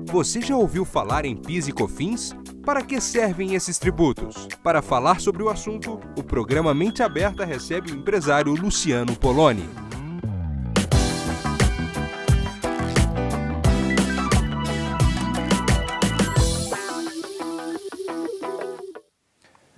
Você já ouviu falar em PIS e COFINS? Para que servem esses tributos? Para falar sobre o assunto, o programa Mente Aberta recebe o empresário Luciano Poloni.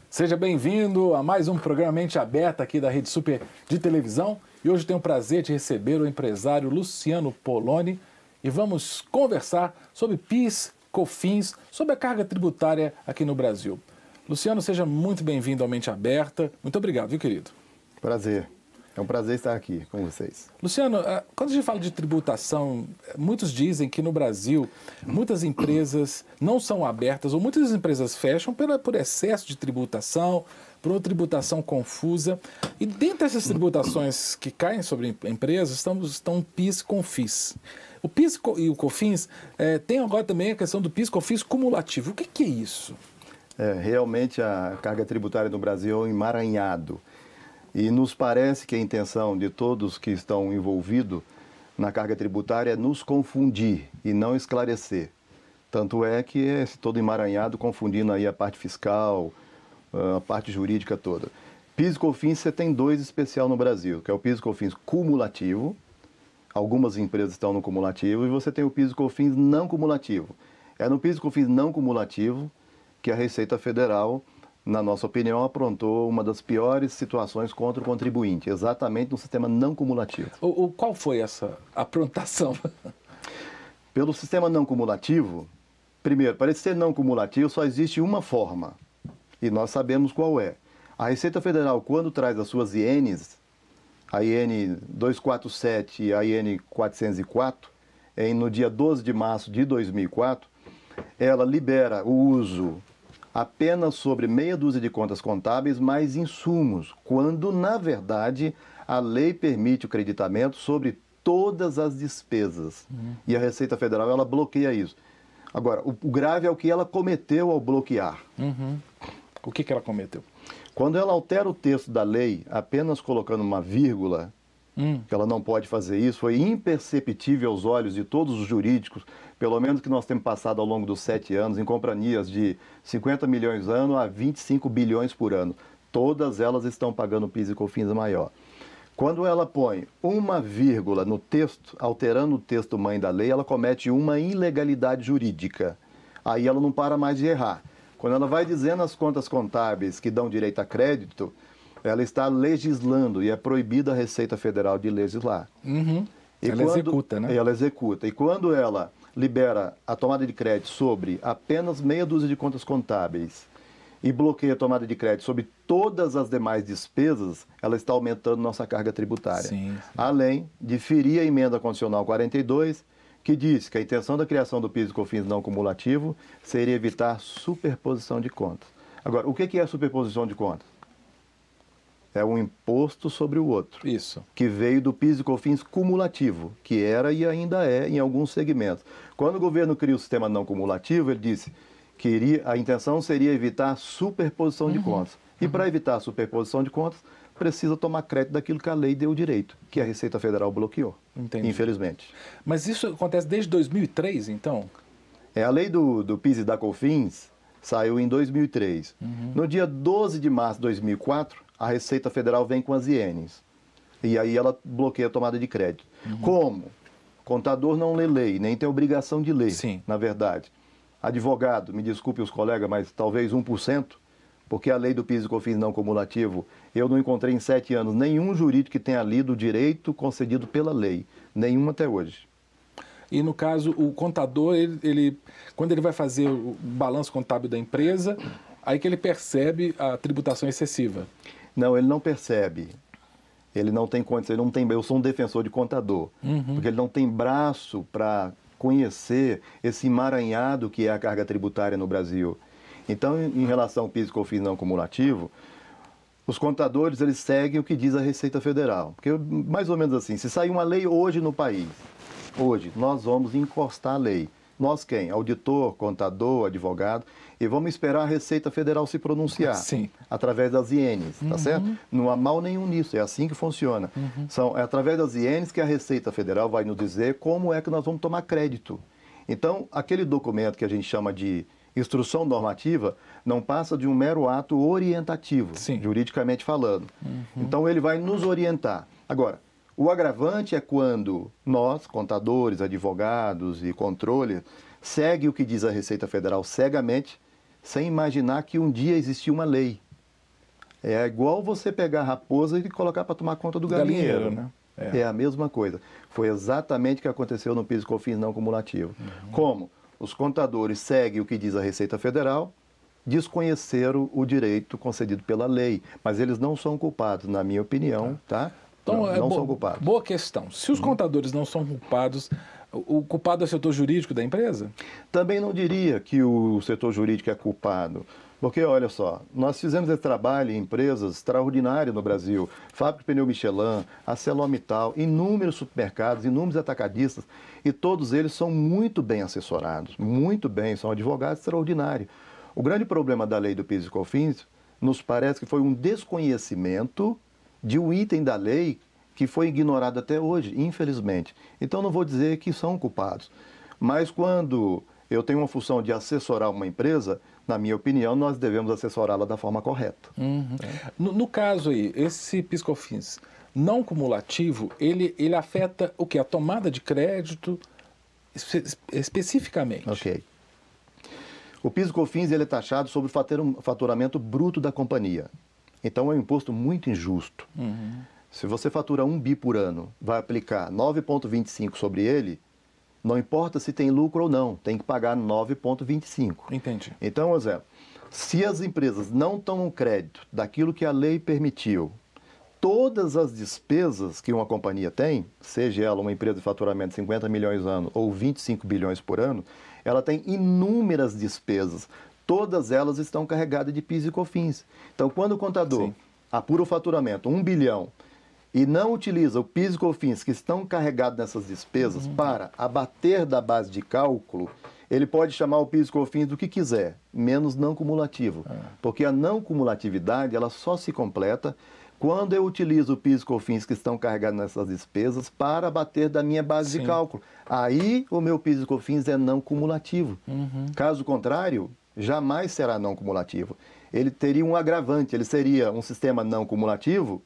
Seja bem-vindo a mais um programa Mente Aberta aqui da Rede Super de televisão. E hoje tenho o prazer de receber o empresário Luciano Poloni e vamos conversar sobre PIS, COFINS, sobre a carga tributária aqui no Brasil. Luciano, seja muito bem-vindo ao Mente Aberta. Muito obrigado, viu, querido? Prazer. É um prazer estar aqui com vocês. Luciano, quando a gente fala de tributação, muitos dizem que no Brasil muitas empresas não são abertas ou muitas empresas fecham por excesso de tributação, por uma tributação confusa. E dentre essas tributações que caem sobre empresas estão o PIS e COFINS. O PIS e o COFINS tem agora também a questão do PIS e COFINS cumulativo. O que é isso? Realmente a carga tributária no Brasil é um emaranhado. E nos parece que a intenção de todos que estão envolvidos na carga tributária é nos confundir e não esclarecer. Tanto é que é esse todo emaranhado, confundindo aí a parte fiscal, a parte jurídica toda. PIS e COFINS você tem dois especial no Brasil, que é o PIS e COFINS cumulativo, algumas empresas estão no cumulativo, e você tem o PIS e COFINS não cumulativo. É no PIS e COFINS não cumulativo que a Receita Federal, na nossa opinião, aprontou uma das piores situações contra o contribuinte, exatamente no sistema não cumulativo. Qual foi essa aprontação? Pelo sistema não cumulativo, primeiro, para ele ser não cumulativo só existe uma forma, e nós sabemos qual é. A Receita Federal, quando traz as suas INs, a IN 247 e a IN 404, no dia 12 de março de 2004, ela libera o uso apenas sobre meia dúzia de contas contábeis mais insumos, quando, na verdade, a lei permite o creditamento sobre todas as despesas. E a Receita Federal, ela bloqueia isso. Agora, o grave é o que ela cometeu ao bloquear. O que ela cometeu? Quando ela altera o texto da lei, apenas colocando uma vírgula, que ela não pode fazer isso, foi imperceptível aos olhos de todos os jurídicos, pelo menos que nós temos passado ao longo dos 7 anos, em companhias de 50 milhões ano a 25 bilhões por ano. Todas elas estão pagando PIS e COFINS maior. Quando ela põe uma vírgula no texto, alterando o texto mãe da lei, ela comete uma ilegalidade jurídica. Aí ela não para mais de errar. Quando ela vai dizendo as contas contábeis que dão direito a crédito, ela está legislando e é proibida a Receita Federal de legislar. Ela executa, né? Ela executa. E quando ela libera a tomada de crédito sobre apenas meia dúzia de contas contábeis e bloqueia a tomada de crédito sobre todas as demais despesas, ela está aumentando nossa carga tributária. Sim. Além de ferir a emenda constitucional 42, que diz que a intenção da criação do PIS e COFINS não cumulativo seria evitar superposição de contas. Agora, o que é superposição de contas? É um imposto sobre o outro. Isso. Que veio do PIS e COFINS cumulativo, que era e ainda é em alguns segmentos. Quando o governo cria o sistema não cumulativo, ele disse que a intenção seria evitar superposição de contas. E para evitar a superposição de contas, precisa tomar crédito daquilo que a lei deu direito, que a Receita Federal bloqueou. Entendi. Infelizmente. Mas isso acontece desde 2003, então? A lei do PIS e da COFINS saiu em 2003. No dia 12 de março de 2004, a Receita Federal vem com as INs. E aí ela bloqueia a tomada de crédito. Como? Contador não lê lei, nem tem obrigação de ler, Sim. na verdade. Advogado, me desculpe os colegas, mas talvez 1%, porque a lei do PIS e COFINS não cumulativo, eu não encontrei em 7 anos nenhum jurídico que tenha lido o direito concedido pela lei. Nenhum até hoje. E no caso, o contador, quando ele vai fazer o balanço contábil da empresa, aí que ele percebe a tributação excessiva. Não, ele não percebe. Ele não tem condição, eu sou um defensor de contador, porque ele não tem braço para conhecer esse emaranhado que é a carga tributária no Brasil. Então, em relação ao PIS e COFINS não cumulativo, os contadores eles seguem o que diz a Receita Federal. Porque, mais ou menos assim, se sair uma lei hoje no país, hoje, nós vamos encostar a lei. Nós quem? Auditor, contador, advogado. E vamos esperar a Receita Federal se pronunciar. Sim. Através das INs, tá certo? Não há mal nenhum nisso, é assim que funciona. É através das INs que a Receita Federal vai nos dizer como é que nós vamos tomar crédito. Então, aquele documento que a gente chama de instrução normativa não passa de um mero ato orientativo, Sim. juridicamente falando. Então, ele vai nos orientar. Agora, o agravante é quando nós, contadores, advogados e controle, segue o que diz a Receita Federal cegamente, sem imaginar que um dia existiu uma lei. É igual você pegar a raposa e colocar para tomar conta do galinheiro. né? É a mesma coisa. Foi exatamente o que aconteceu no PIS e COFINS não cumulativo. Como os contadores seguem o que diz a Receita Federal, desconheceram o direito concedido pela lei. Mas eles não são culpados, na minha opinião, tá? Então, não são culpados. Boa questão. Se os contadores não são culpados, o culpado é o setor jurídico da empresa? Também não diria que o setor jurídico é culpado. Porque, olha só, nós fizemos esse trabalho em empresas extraordinárias no Brasil. Fábrica de Pneu Michelin, ArcelorMittal, inúmeros supermercados, inúmeros atacadistas. E todos eles são muito bem assessorados, muito bem, são advogados extraordinários. O grande problema da lei do PIS e COFINS nos parece que foi um desconhecimento de um item da lei que foi ignorado até hoje, infelizmente. Então, não vou dizer que são culpados. Mas quando eu tenho uma função de assessorar uma empresa, na minha opinião, nós devemos assessorá-la da forma correta. No caso aí, esse PIS/COFINS não cumulativo, ele afeta o quê? A tomada de crédito especificamente? Ok. O PIS e COFINS ele é taxado sobre o faturamento bruto da companhia. Então, é um imposto muito injusto. Se você fatura 1 bi por ano, vai aplicar 9,25 sobre ele, não importa se tem lucro ou não, tem que pagar 9,25. Entendi. Então, exemplo, se as empresas não tomam crédito daquilo que a lei permitiu, todas as despesas que uma companhia tem, seja ela uma empresa de faturamento de 50 milhões ano ou 25 bilhões por ano, ela tem inúmeras despesas. Todas elas estão carregadas de PIS e COFINS. Então, quando o contador Sim. apura o faturamento, 1 bilhão, e não utiliza o PIS e COFINS que estão carregados nessas despesas para abater da base de cálculo, ele pode chamar o PIS e COFINS do que quiser, menos não cumulativo. Porque a não cumulatividade ela só se completa quando eu utilizo o PIS e COFINS que estão carregados nessas despesas para abater da minha base de cálculo. Aí o meu PIS e COFINS é não cumulativo. Caso contrário, jamais será não cumulativo. Ele teria um agravante, ele seria um sistema não cumulativo,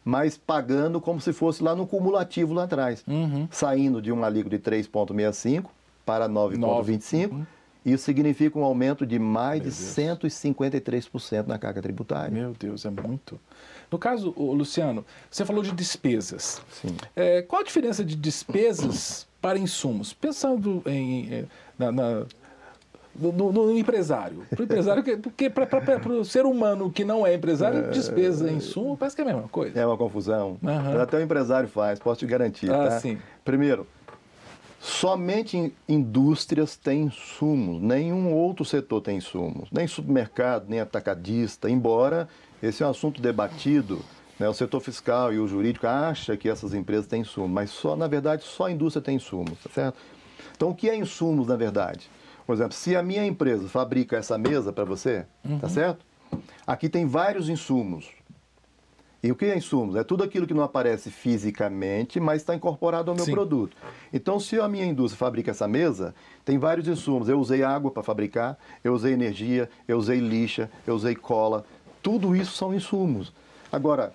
mas pagando como se fosse lá no cumulativo lá atrás. Saindo de um alíquota de 3,65 para 9,25. Isso significa um aumento de mais de 153% na carga tributária. Meu Deus, é muito. No caso, Luciano, você falou de despesas. Sim. Qual a diferença de para insumos? Pensando no empresário. Para o empresário, porque para o ser humano que não é empresário, despesa em insumo parece que é a mesma coisa. É uma confusão. Até o empresário faz, posso te garantir. Tá? Sim. Primeiro, somente indústrias têm insumos, nenhum outro setor tem insumos, nem supermercado, nem atacadista, embora esse é um assunto debatido, né? O setor fiscal e o jurídico acham que essas empresas têm insumos, mas na verdade só a indústria tem insumos, tá certo? Então o que é insumos na verdade? Por exemplo, se a minha empresa fabrica essa mesa para você, tá certo? Aqui tem vários insumos. E o que é insumos? É tudo aquilo que não aparece fisicamente, mas está incorporado ao meu produto. Então, se a minha indústria fabrica essa mesa, tem vários insumos. Eu usei água para fabricar, eu usei energia, eu usei lixa, eu usei cola. Tudo isso são insumos. Agora,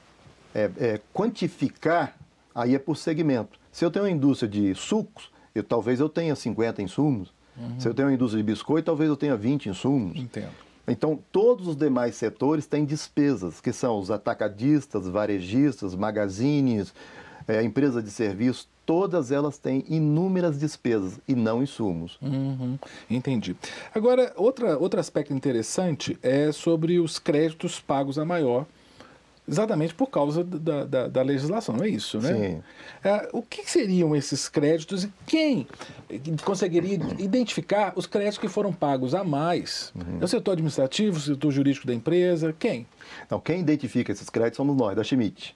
quantificar, aí é por segmento. Se eu tenho uma indústria de sucos, talvez eu tenha 50 insumos. Se eu tenho uma indústria de biscoito, talvez eu tenha 20 insumos. Entendo. Então, todos os demais setores têm despesas, que são os atacadistas, varejistas, magazines, empresas de serviço, todas elas têm inúmeras despesas e não insumos. Entendi. Agora, outro aspecto interessante é sobre os créditos pagos a maior, exatamente por causa da legislação, não é isso, né? Sim. O que seriam esses créditos e quem conseguiria identificar os créditos que foram pagos a mais? É o setor administrativo, o setor jurídico da empresa, quem? Não, quem identifica esses créditos somos nós, da Schmidt.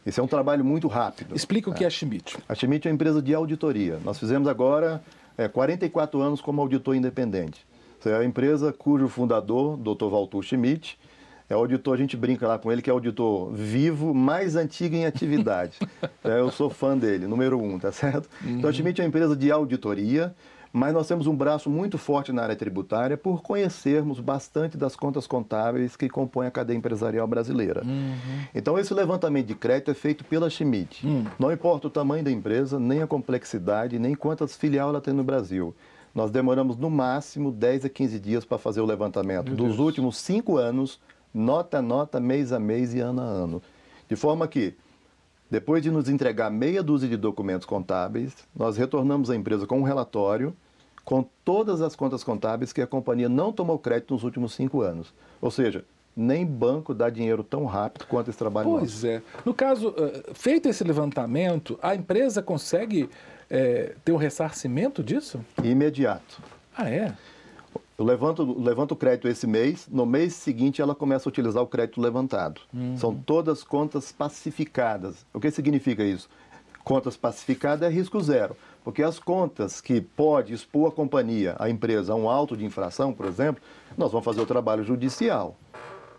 Esse é um trabalho muito rápido. Explica o que é a Schmidt. A Schmidt é uma empresa de auditoria. Nós fizemos agora 44 anos como auditor independente. É a empresa cujo fundador, Dr. Walter Schmidt, é o auditor, a gente brinca lá com ele, que é o auditor vivo, mais antigo em atividade. Eu sou fã dele, número 1, tá certo? Então, a Schmidt é uma empresa de auditoria, mas nós temos um braço muito forte na área tributária por conhecermos bastante das contas contábeis que compõem a cadeia empresarial brasileira. Então, esse levantamento de crédito é feito pela Schmidt. Não importa o tamanho da empresa, nem a complexidade, nem quantas filiais ela tem no Brasil. Nós demoramos, no máximo, 10 a 15 dias para fazer o levantamento dos últimos 5 anos, nota a nota, mês a mês e ano a ano. De forma que, depois de nos entregar meia dúzia de documentos contábeis, nós retornamos à empresa com um relatório com todas as contas contábeis que a companhia não tomou crédito nos últimos 5 anos. Ou seja, nem banco dá dinheiro tão rápido quanto esse trabalho nosso. Pois é. No caso, feito esse levantamento, a empresa consegue ter um ressarcimento disso? Imediato. Ah, é? Eu levanto o crédito esse mês, no mês seguinte ela começa a utilizar o crédito levantado. São todas contas pacificadas. O que significa isso? Contas pacificadas é risco zero, porque as contas que pode expor a companhia, a empresa, a um auto de infração, por exemplo, nós vamos fazer o trabalho judicial,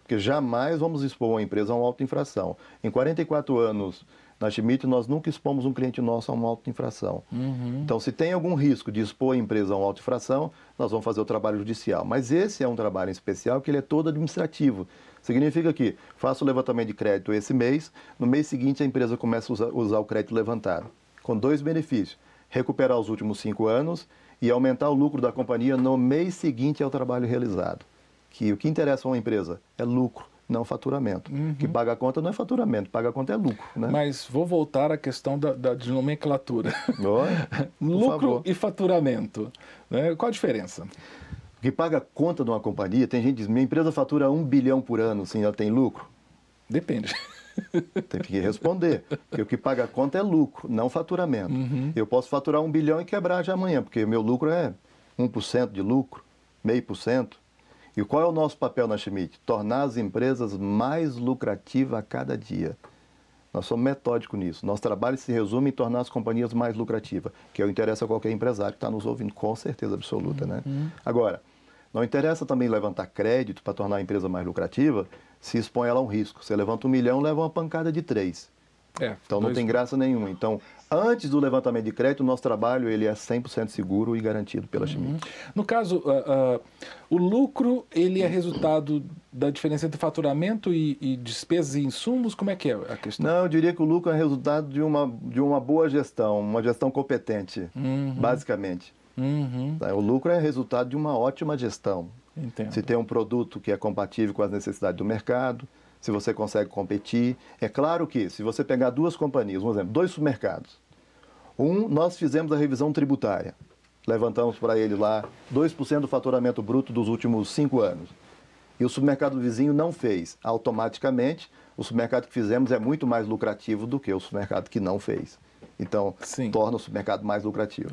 porque jamais vamos expor uma empresa a uma auto de infração. Em 44 anos na Schmidt, nós nunca expomos um cliente nosso a uma auto de infração. Então, se tem algum risco de expor a empresa a uma auto de infração, nós vamos fazer o trabalho judicial. Mas esse é um trabalho especial que ele é todo administrativo. Significa que faço o levantamento de crédito esse mês, no mês seguinte a empresa começa a usar o crédito levantado, com 2 benefícios: recuperar os últimos 5 anos e aumentar o lucro da companhia no mês seguinte ao trabalho realizado. Que o que interessa a uma empresa é lucro, não faturamento. Que paga a conta não é faturamento, paga a conta é lucro. Né? Mas vou voltar à questão de nomenclatura. Lucro favor. E faturamento. Né? Qual a diferença? O que paga a conta de uma companhia, tem gente que diz, minha empresa fatura 1 bilhão por ano, sim, ela tem lucro? Depende. Tem que responder, porque o que paga a conta é lucro, não faturamento. Eu posso faturar 1 bilhão e quebrar já amanhã, porque meu lucro é 1% de lucro, 0,5%. E qual é o nosso papel na Schmidt? Tornar as empresas mais lucrativas a cada dia. Nós somos metódicos nisso. Nosso trabalho se resume em tornar as companhias mais lucrativas, que é o interesse a qualquer empresário que está nos ouvindo, com certeza absoluta. Né? Agora, não interessa também levantar crédito para tornar a empresa mais lucrativa, se expõe ela a um risco. Você levanta 1 milhão, leva uma pancada de 3. Então não tem graça nenhuma. Então, antes do levantamento de crédito, o nosso trabalho ele é 100% seguro e garantido pela Schmidt. No caso, o lucro ele é resultado da diferença entre faturamento e despesas e insumos? Como é que é a questão? Não, eu diria que o lucro é resultado de uma boa gestão, uma gestão competente, basicamente. O lucro é resultado de uma ótima gestão. Entendo. Se tem um produto que é compatível com as necessidades do mercado, se você consegue competir. É claro que, se você pegar 2 companhias, um exemplo, 2 supermercados. Nós fizemos a revisão tributária. Levantamos para ele lá 2% do faturamento bruto dos últimos 5 anos. E o supermercado vizinho não fez. Automaticamente, o supermercado que fizemos é muito mais lucrativo do que o supermercado que não fez. Então, torna o supermercado mais lucrativo.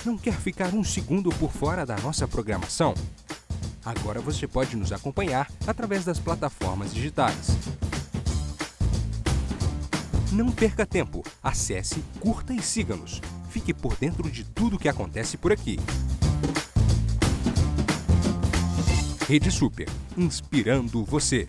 Não quer ficar um segundo por fora da nossa programação? Agora você pode nos acompanhar através das plataformas digitais. Não perca tempo. Acesse, curta e siga-nos. Fique por dentro de tudo o que acontece por aqui. Rede Super, inspirando você.